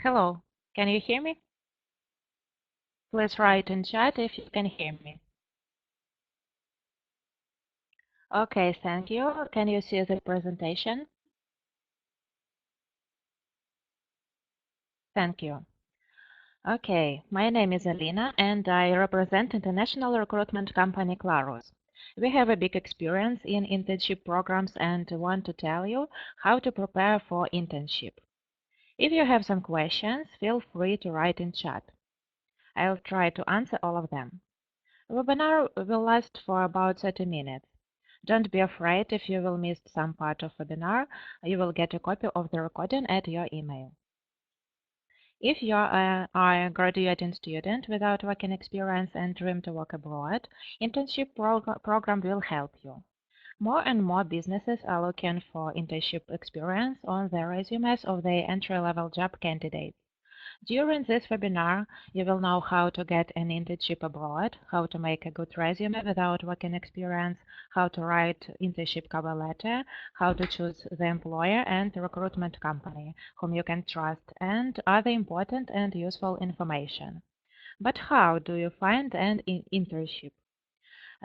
Hello, can you hear me? Please write in chat if you can hear me. Okay, thank you. Can you see the presentation? Thank you. Okay, my name is Alina and I represent international recruitment company Clarus. We have a big experience in internship programs and want to tell you how to prepare for internship. If you have some questions, feel free to write in chat. I'll try to answer all of them. The webinar will last for about 30 minutes. Don't be afraid if you will miss some part of webinar. You will get a copy of the recording at your email. If you are a graduating student without working experience and dream to work abroad, internship program will help you. More and more businesses are looking for internship experience on their resumes of their entry-level job candidates. During this webinar, you will know how to get an internship abroad, how to make a good resume without working experience, how to write internship cover letter, how to choose the employer and the recruitment company whom you can trust, and other important and useful information. But how do you find an internship?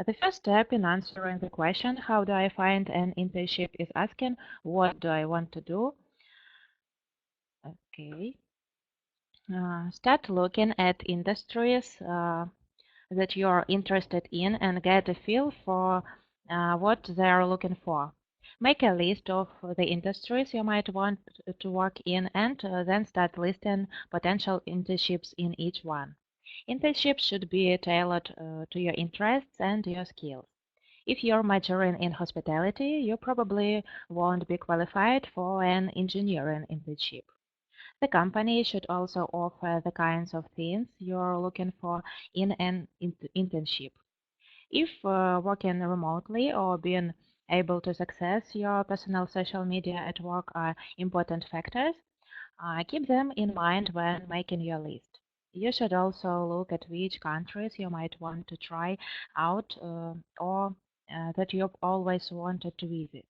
The first step in answering the question, how do I find an internship, is asking, what do I want to do? Okay. Start looking at industries that you're interested in and get a feel for what they're looking for. Make a list of the industries you might want to work in and then start listing potential internships in each one. Internships should be tailored to your interests and your skills. If you're majoring in hospitality, you probably won't be qualified for an engineering internship. The company should also offer the kinds of things you're looking for in an internship. If working remotely or being able to access your personal social media at work are important factors, keep them in mind when making your list. You should also look at which countries you might want to try out or that you've always wanted to visit.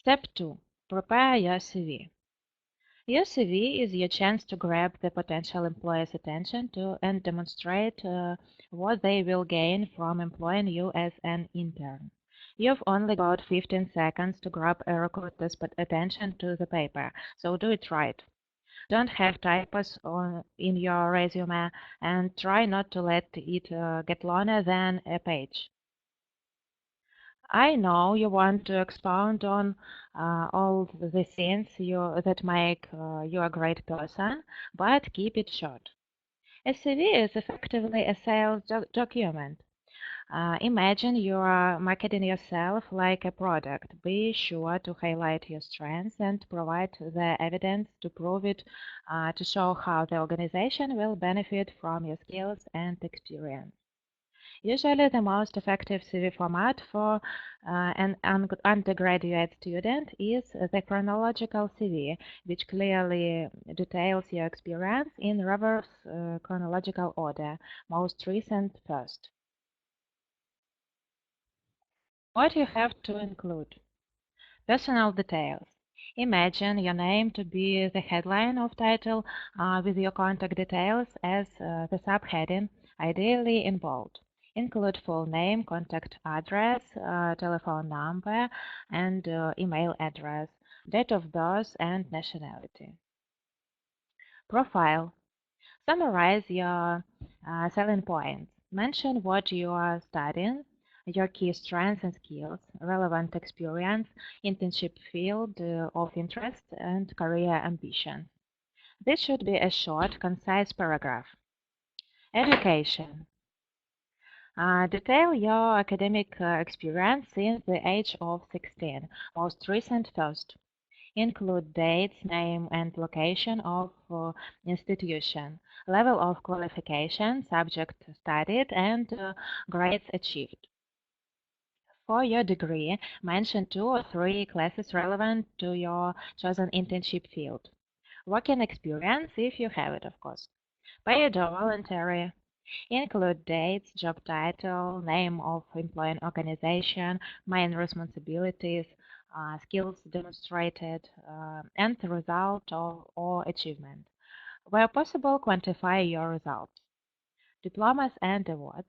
Step 2. Prepare your CV. Your CV is your chance to grab the potential employer's attention and demonstrate what they will gain from employing you as an intern. You've only got 15 seconds to grab a recruiter's attention to the paper, so do it right. Don't have typos in your resume and try not to let it get longer than a page. I know you want to expound on all the things that make you a great person, but keep it short. A CV is effectively a sales document. Imagine you are marketing yourself like a product. Be sure to highlight your strengths and provide the evidence to prove it, to show how the organization will benefit from your skills and experience. Usually the most effective CV format for an undergraduate student is the chronological CV, which clearly details your experience in reverse chronological order, most recent first. What you have to include: personal details. Imagine your name to be the headline of title with your contact details as the subheading, ideally in bold. Include full name, contact address, telephone number, and email address, date of birth, and nationality. Profile. Summarize your selling points. Mention what you are studying, your key strengths and skills, relevant experience, internship field of interest, and career ambition. This should be a short, concise paragraph. Education. Detail your academic experience since the age of 16, most recent first. Include dates, name, and location of institution, level of qualification, subject studied, and grades achieved. For your degree, mention 2 or 3 classes relevant to your chosen internship field. Working experience, if you have it, of course. Paid or voluntary. Include dates, job title, name of employing organization, main responsibilities, skills demonstrated, and the result or achievement. Where possible, quantify your results. Diplomas and awards.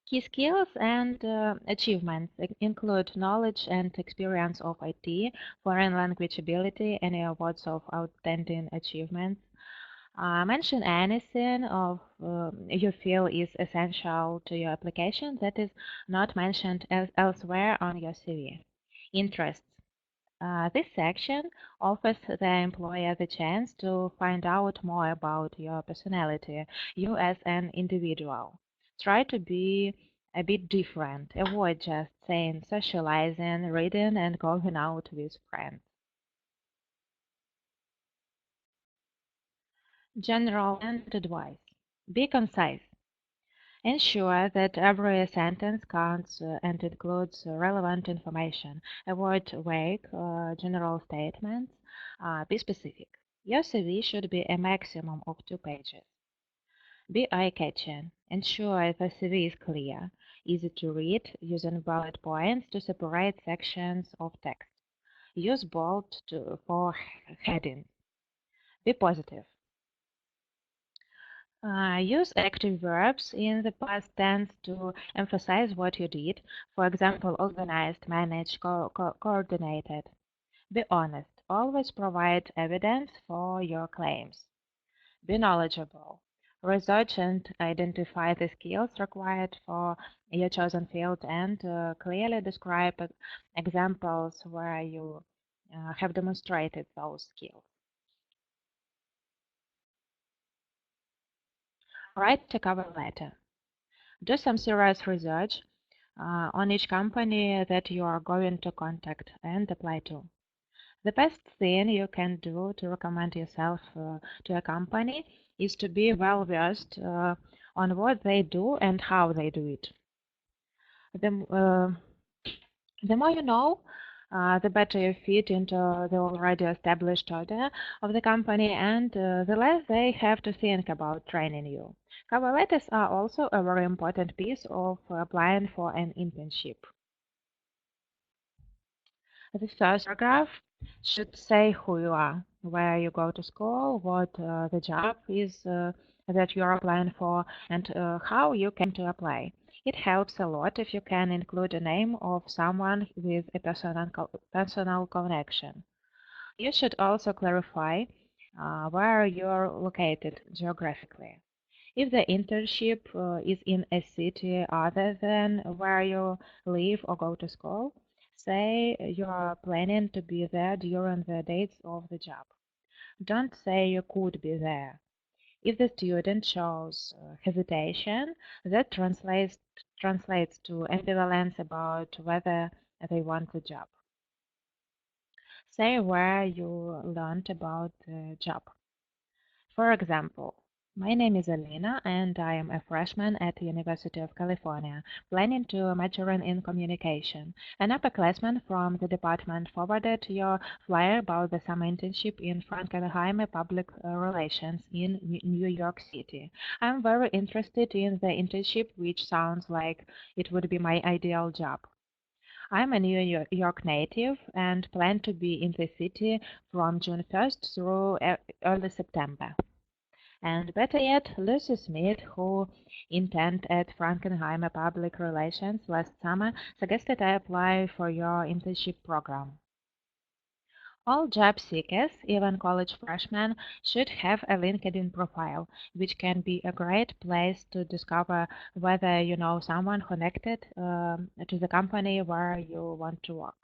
Key skills and achievements include knowledge and experience of IT, foreign language ability, any awards of outstanding achievements. Mention anything of you feel is essential to your application that is not mentioned elsewhere on your CV. Interests. This section offers the employer the chance to find out more about your personality, you as an individual. Try to be a bit different. Avoid just saying socializing, reading, and going out with friends. General and advice. Be concise. Ensure that every sentence counts and includes relevant information. Avoid vague, general statements. Be specific. Your CV should be a maximum of 2 pages. Be eye-catching. Ensure the CV is clear, easy to read, using bullet points to separate sections of text. Use bold for headings. Be positive. Use active verbs in the past tense to emphasize what you did. For example, organized, managed, coordinated. Be honest. Always provide evidence for your claims. Be knowledgeable. Research and identify the skills required for your chosen field and clearly describe examples where you have demonstrated those skills. Write a cover letter. Do some serious research on each company that you are going to contact and apply to. The best thing you can do to recommend yourself to a company is to be well versed on what they do and how they do it. The more you know, the better you fit into the already established order of the company, and the less they have to think about training you. Cover letters are also a very important piece of applying for an internship. The first paragraph should say who you are, where you go to school, what the job is that you are applying for, and how you came to apply. It helps a lot if you can include a name of someone with a personal connection. You should also clarify where you're located geographically. If the internship is in a city other than where you live or go to school, say you are planning to be there during the dates of the job. Don't say you could be there. If the student shows hesitation, that translates to ambivalence about whether they want the job. Say where you learned about the job. For example, my name is Alina and I am a freshman at the University of California, planning to major in communication. An upperclassman from the department forwarded your flyer about the summer internship in Frankenheimer Public Relations in New York City. I'm very interested in the internship, which sounds like it would be my ideal job. I'm a New York native and plan to be in the city from June 1st through early September. And better yet, Lucy Smith, who interned at Frankenheimer Public Relations last summer, suggested I apply for your internship program. All job seekers, even college freshmen, should have a LinkedIn profile, which can be a great place to discover whether you know someone connected to the company where you want to work.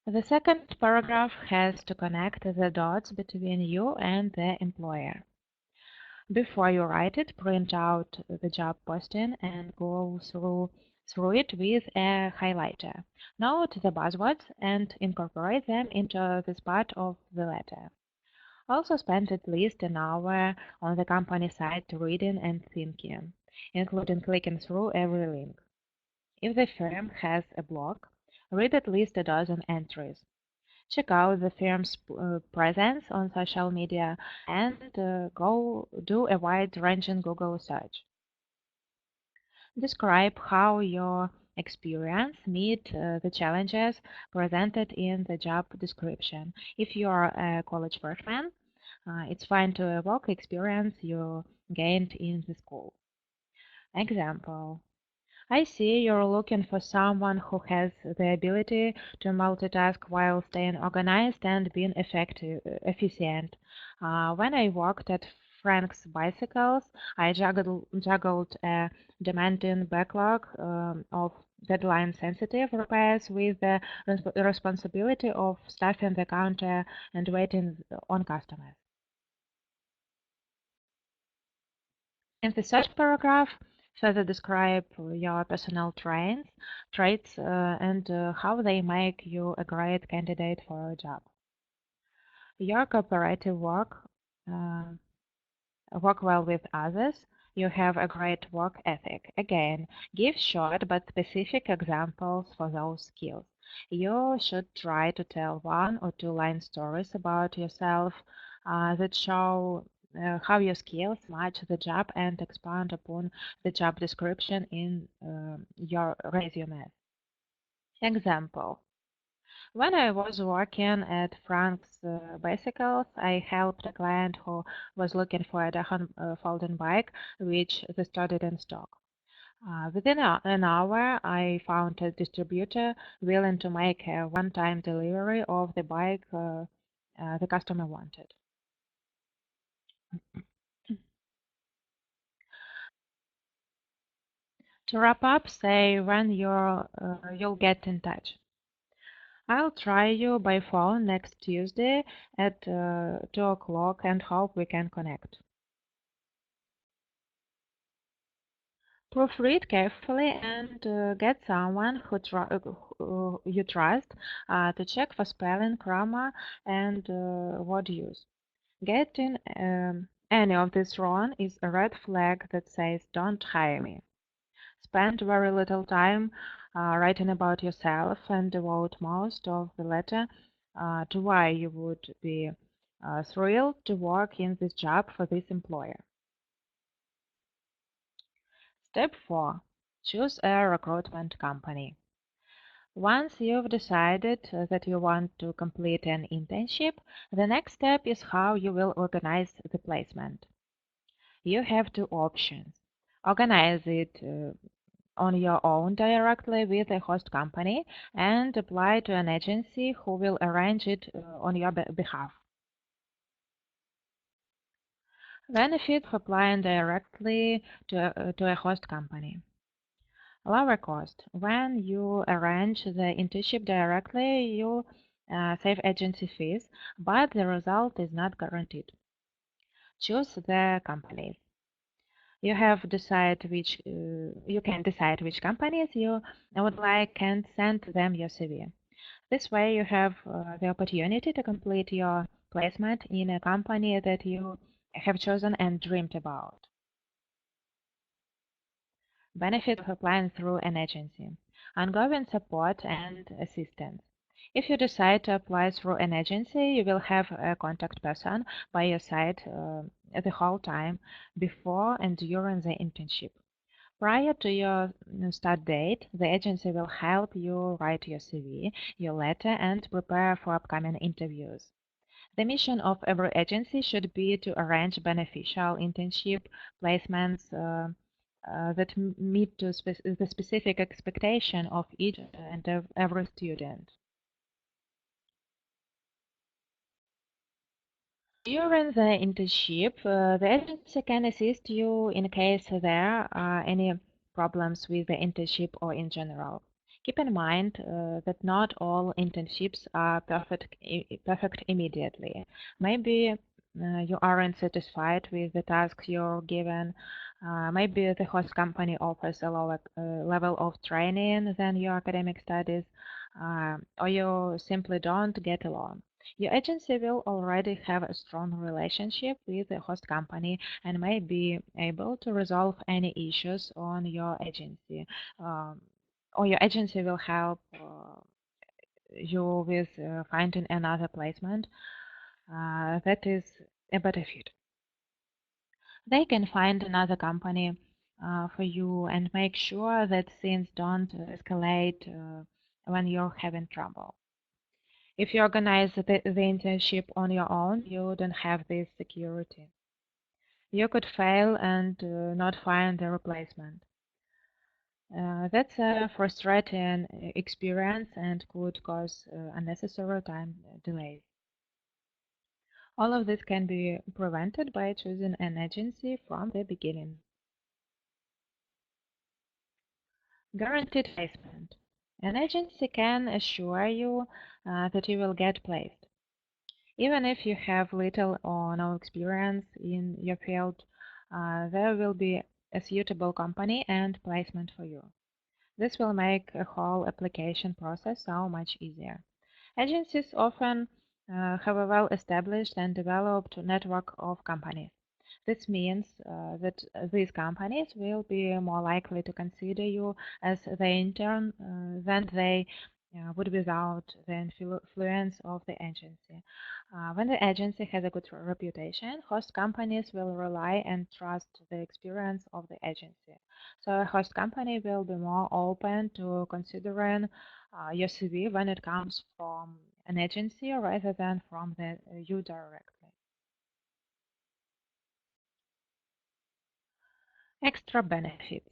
The second paragraph has to connect the dots between you and the employer. Before you write it, print out the job posting and go through it with a highlighter. Note the buzzwords and incorporate them into this part of the letter. Also spend at least an hour on the company site reading and thinking, including clicking through every link. If the firm has a blog, read at least a dozen entries. Check out the firm's presence on social media and go do a wide-ranging Google search. Describe how your experience meet the challenges presented in the job description. If you are a college freshman, it's fine to evoke experience you gained in the school. Example. I see you're looking for someone who has the ability to multitask while staying organized and being efficient. When I worked at Frank's Bicycles, I juggled a demanding backlog of deadline-sensitive repairs with the responsibility of staffing the counter and waiting on customers. In the third paragraph, further describe your personal traits, and how they make you a great candidate for a job. Your cooperative uh, work well with others. You have a great work ethic. Again, give short but specific examples for those skills. You should try to tell 1 or 2 line stories about yourself that show how your skills match the job and expand upon the job description in your resume. Example. When I was working at Frank's Bicycles, I helped a client who was looking for a Dahan folding bike, which they started in stock. Within an hour, I found a distributor willing to make a one-time delivery of the bike the customer wanted. To wrap up, say when you'll get in touch. I'll try you by phone next Tuesday at 2 o'clock and hope we can connect. Proofread carefully and get someone who you trust to check for spelling, grammar, and word use. Getting any of this wrong is a red flag that says, "Don't hire me." Spend very little time writing about yourself and devote most of the letter to why you would be thrilled to work in this job for this employer. Step 4. Choose a recruitment company. Once you've decided that you want to complete an internship, the next step is how you will organize the placement. You have 2 options. Organize it on your own directly with a host company and apply to an agency who will arrange it on your behalf. Benefit of applying directly to a host company. Lower cost. When you arrange the internship directly, you save agency fees, but the result is not guaranteed. Choose the companies. You can decide which companies you would like and send them your CV. This way, you have the opportunity to complete your placement in a company that you have chosen and dreamed about. Benefit of applying through an agency. Ongoing support and assistance. If you decide to apply through an agency, you will have a contact person by your side the whole time before and during the internship. Prior to your start date, the agency will help you write your CV, your letter, and prepare for upcoming interviews. The mission of every agency should be to arrange beneficial internship placements that meet the specific expectation of each and every student. During the internship, the agency can assist you in case there are any problems with the internship or in general. Keep in mind that not all internships are perfect immediately. Maybe you aren't satisfied with the tasks you're given. Maybe the host company offers a lower level of training than your academic studies, or you simply don't get along. Your agency will already have a strong relationship with the host company and may be able to resolve any issues on your agency. Um, or your agency will help you with finding another placement that is a better fit. They can find another company for you and make sure that things don't escalate when you're having trouble. If you organize the internship on your own, you don't have this security. You could fail and not find a replacement. That's a frustrating experience and could cause unnecessary time delays. All of this can be prevented by choosing an agency from the beginning. Guaranteed placement. An agency can assure you that you will get placed. Even if you have little or no experience in your field, there will be a suitable company and placement for you. This will make a whole application process so much easier. Agencies often have a well-established and developed network of companies. This means that these companies will be more likely to consider you as the intern than they would without the influence of the agency. When the agency has a good reputation, host companies will rely and trust the experience of the agency. So a host company will be more open to considering your CV when it comes from an agency rather than from you directly. Extra benefits.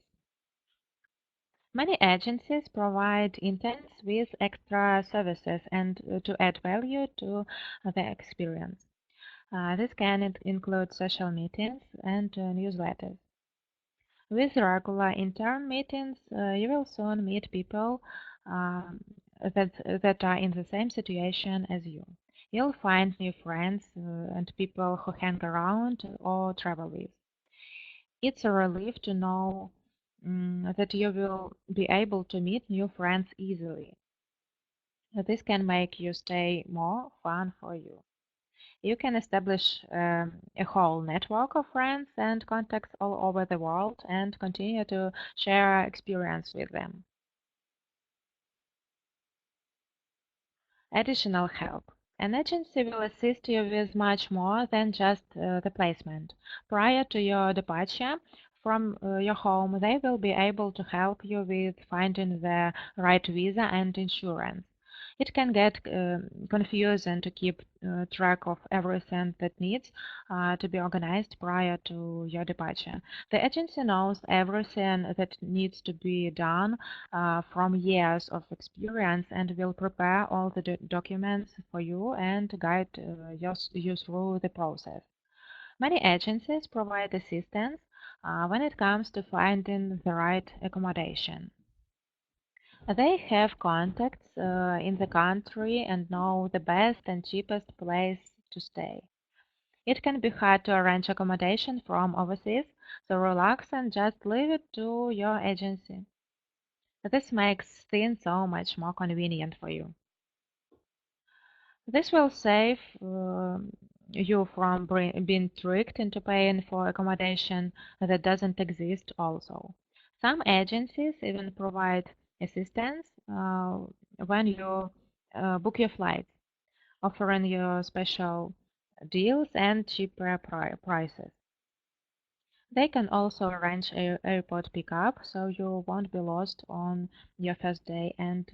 Many agencies provide interns with extra services and to add value to the experience. This can include social meetings and newsletters. With regular intern meetings, you will soon meet people that are in the same situation as you. You'll find new friends and people who hang around or travel with. It's a relief to know that you will be able to meet new friends easily. This can make your stay more fun for you. You can establish a whole network of friends and contacts all over the world and continue to share experience with them. Additional help. An agency will assist you with much more than just the placement. Prior to your departure from your home, they will be able to help you with finding the right visa and insurance. It can get confusing to keep track of everything that needs to be organized prior to your departure. The agency knows everything that needs to be done from years of experience and will prepare all the documents for you and guide you through the process. Many agencies provide assistance when it comes to finding the right accommodation. They have contacts in the country and know the best and cheapest place to stay. It can be hard to arrange accommodation from overseas, so relax and just leave it to your agency. This makes things so much more convenient for you. This will save you from being tricked into paying for accommodation that doesn't exist also. Some agencies even provide assistance when you book your flights, offering you special deals and cheaper prices. They can also arrange airport pickup so you won't be lost on your first day and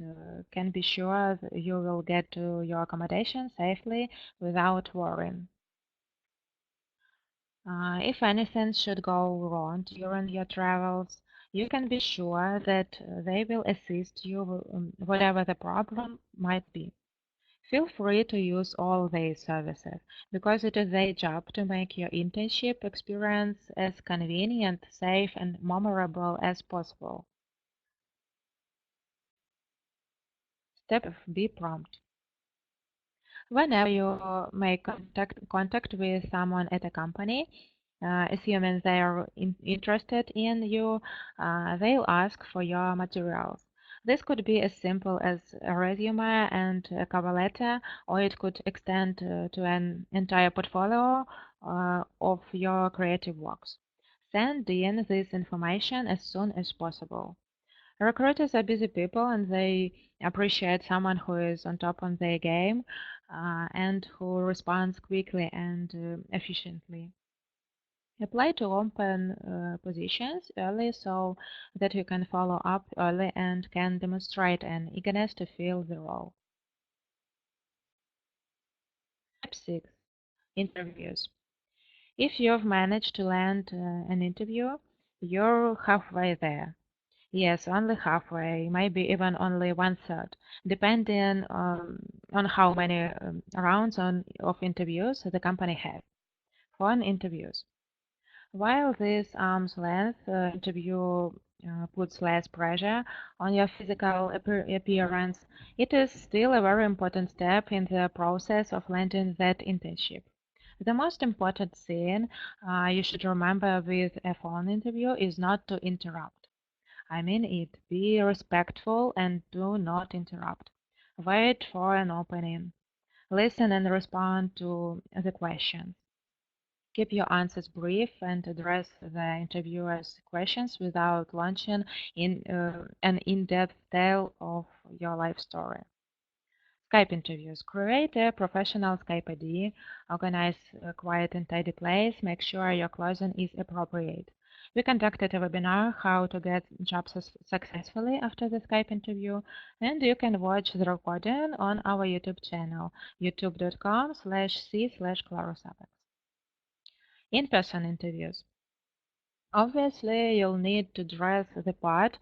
can be sure that you will get to your accommodation safely without worrying. If anything should go wrong during your travels, you can be sure that they will assist you whatever the problem might be. Feel free to use all these services because it is their job to make your internship experience as convenient, safe, and memorable as possible. Step Be prompt. Whenever you make contact with someone at a company, assuming they are interested in you, they'll ask for your materials. This could be as simple as a resume and a cover letter, or it could extend to an entire portfolio of your creative works. Send in this information as soon as possible. Recruiters are busy people and they appreciate someone who is on top of their game and who responds quickly and efficiently. Apply to open positions early so that you can follow up early and can demonstrate an eagerness to fill the role. Step 6. Interviews. If you've managed to land an interview, you're halfway there. Yes, only halfway, maybe even only one third, depending on how many rounds of interviews the company has. Phone interviews. While this arm's length interview puts less pressure on your physical appearance, it is still a very important step in the process of landing that internship. The most important thing you should remember with a phone interview is not to interrupt. I mean it. Be respectful and do not interrupt. Wait for an opening. Listen and respond to the questions. Keep your answers brief and address the interviewer's questions without launching in an in-depth tale of your life story. Skype interviews. Create a professional Skype ID, organize a quiet and tidy place, make sure your closing is appropriate. We conducted a webinar, How to Get Jobs Successfully After the Skype Interview, and you can watch the recording on our YouTube channel, youtube.com/c/clarusapex. In-person interviews. Obviously, you'll need to dress the part,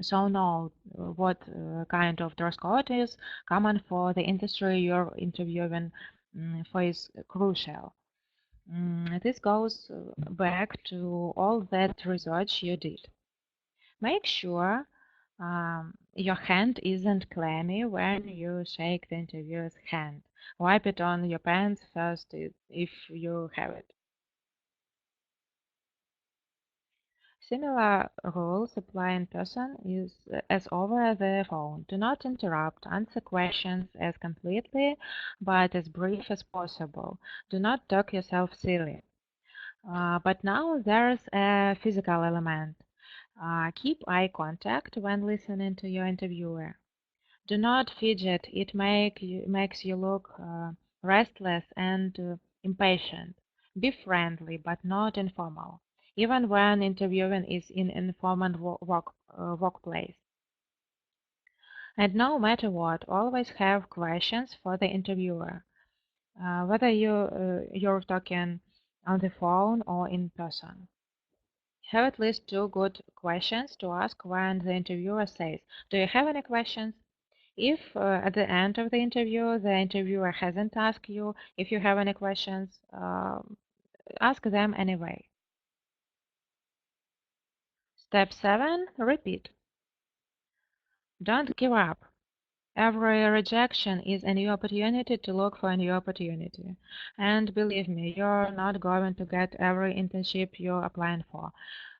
so know what kind of dress code is common for the industry you're interviewing for is crucial. This goes back to all that research you did. Make sure your hand isn't clammy when you shake the interviewer's hand. Wipe it on your pants first if you have it. Similar rules apply in person as over the phone. Do not interrupt. Answer questions as completely but as brief as possible. Do not talk yourself silly. But now there's a physical element. Keep eye contact when listening to your interviewer. Do not fidget. It makes you look restless and impatient. Be friendly, but not informal, even when interviewing is in an informal workplace. And no matter what, always have questions for the interviewer, whether you're talking on the phone or in person. Have at least two good questions to ask when the interviewer says, "Do you have any questions?" If at the end of the interview the interviewer hasn't asked you if you have any questions, ask them anyway. Step 7. Repeat. Don't give up. Every rejection is a new opportunity to look for a new opportunity. And believe me, you're not going to get every internship you're applying for.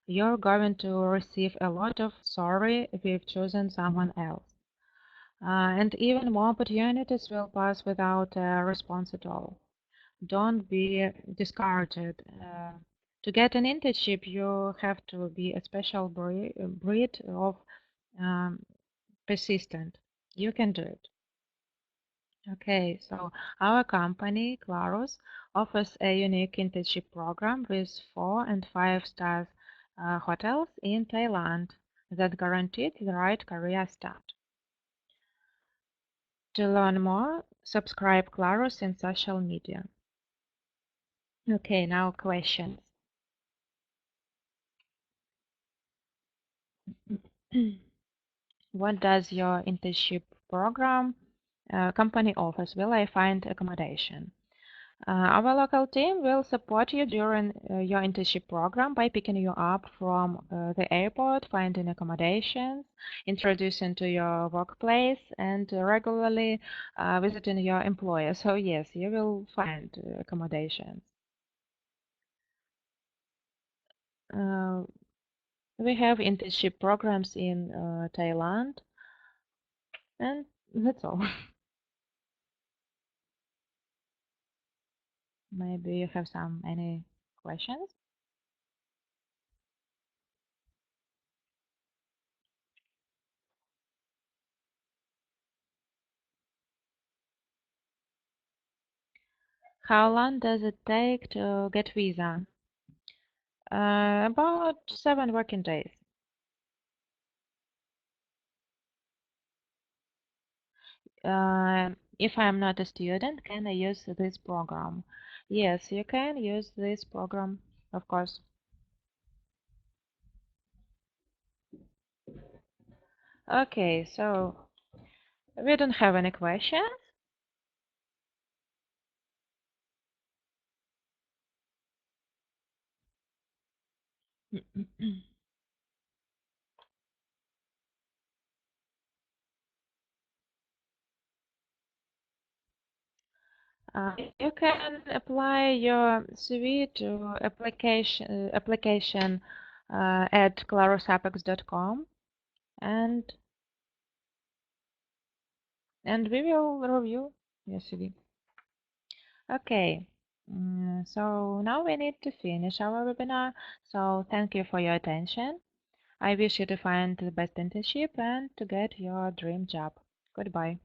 You're going to receive a lot of "sorry, we've chosen someone else." And even more opportunities will pass without a response at all. Don't be discouraged. To get an internship, you have to be a special breed of um, persistent. You can do it. Okay, so our company, Clarus, offers a unique internship program with 4 and 5 stars hotels in Thailand that guaranteed the right career start. To learn more, subscribe Clarus in social media. Okay, now questions. What does your internship program company offers? Will I find accommodation? Our local team will support you during your internship program by picking you up from the airport, finding accommodations, introducing to your workplace, and regularly visiting your employer. So yes, you will find accommodations. Uh, we have internship programs in Thailand, and that's all. Maybe you have any questions? How long does it take to get visa? About 7 working days. If I'm not a student, can I use this program? Yes, you can use this program, of course. Okay, so we don't have any questions. You can apply your CV to application at clarusapex.com, and we will review your CV. Okay, so now we need to finish our webinar. So thank you for your attention. I wish you to find the best internship and to get your dream job. Goodbye.